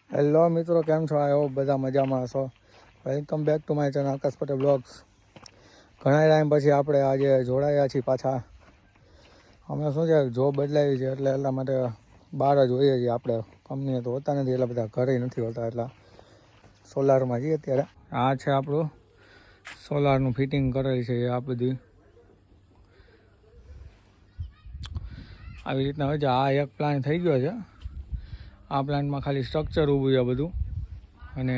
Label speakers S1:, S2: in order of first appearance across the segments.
S1: Hello મિત્રો, કેમ છો? આવ્યો બધા મજામાં છો? Welcome back to my channel Akash Patel blogs. ઘણા ટાઈમ પછી આપણે આજે જોડાયા છીએ પાછા. અમે શું છે, જોબ બદલાવી છે એટલે એટલા માટે બહાર જ હોઈએ છીએ. આપણે કંપનીએ તો હોતા નથી, એટલા બધા ઘરે નથી હોતા, એટલા સોલારમાં જઈએ અત્યારે. આ છે આપણું સોલારનું ફિટિંગ કરેલ છે. આ બધી આવી રીતના હોય છે. આ એક પ્લાન થઈ ગયો છે. આ પ્લાન્ટમાં ખાલી સ્ટ્રક્ચર ઊભું છે બધું, અને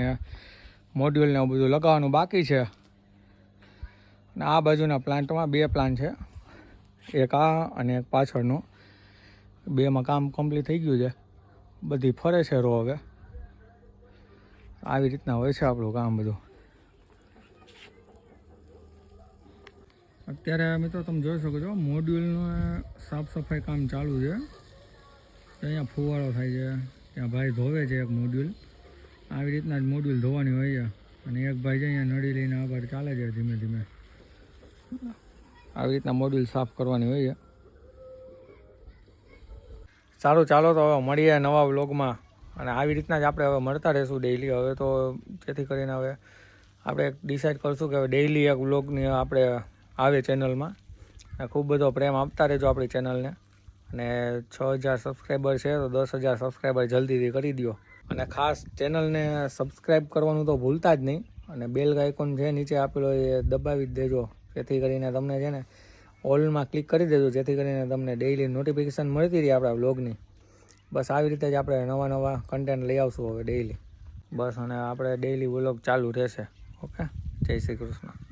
S1: મોડ્યુલ ને બધું લગાવવાનું બાકી છે. અને આ બાજુના પ્લાન્ટમાં બે પ્લાન છે, એક આ અને એક પાછળનો. બેમાં કામ કમ્પ્લીટ થઈ ગયું છે, બધી ફરે છે રો. હવે આવી રીતના હોય છે આપણું કામ બધું. અત્યારે મિત્રો તમે જોઈ શકો છો, મોડ્યુલનું સાફ સફાઈ કામ ચાલુ છે. અહીંયા ફુવારો થાય છે, ત્યાં ભાઈ ધોવે છે એક મોડ્યુલ. આવી રીતના જ મોડ્યુલ ધોવાની હોય છે. અને એક ભાઈ છે અહીંયા નળી લઈને આગળ ચાલે છે ધીમે ધીમે. આવી રીતના મોડ્યુલ સાફ કરવાની હોય છે. સારું, ચાલો તો હવે મળીએ નવા વ્લોગમાં. અને આવી રીતના જ આપણે હવે મળતા રહીશું ડેઈલી. હવે તો જેથી કરીને હવે આપણે ડિસાઈડ કરશું કે હવે ડેઈલી એક વ્લોગની આપણે આવે ચેનલમાં. અને ખૂબ બધો પ્રેમ આપતા રહેજો આપણી ચેનલને. અને 6000 સબસ્ક્રાઈબર છે તો 10,000 સબસ્ક્રાઈબર જલ્દીથી કરી દો. અને ખાસ ચેનલને સબસ્ક્રાઈબ કરવાનું તો ભૂલતા જ નહીં. અને બેલ આઇકોન જે નીચે આપેલો એ દબાવી જ દેજો, જેથી કરીને તમને છે ને ઓલમાં ક્લિક કરી દેજો, જેથી કરીને તમને ડેઈલી નોટિફિકેશન મળતી રહી આપણા વ્લોગની. બસ આવી રીતે જ આપણે નવા નવા કન્ટેન્ટ લઈ આવશું હવે ડેઈલી. બસ, અને આપણે ડેઈલી વ્લોગ ચાલુ રહેશે. ઓકે, જય શ્રી કૃષ્ણ.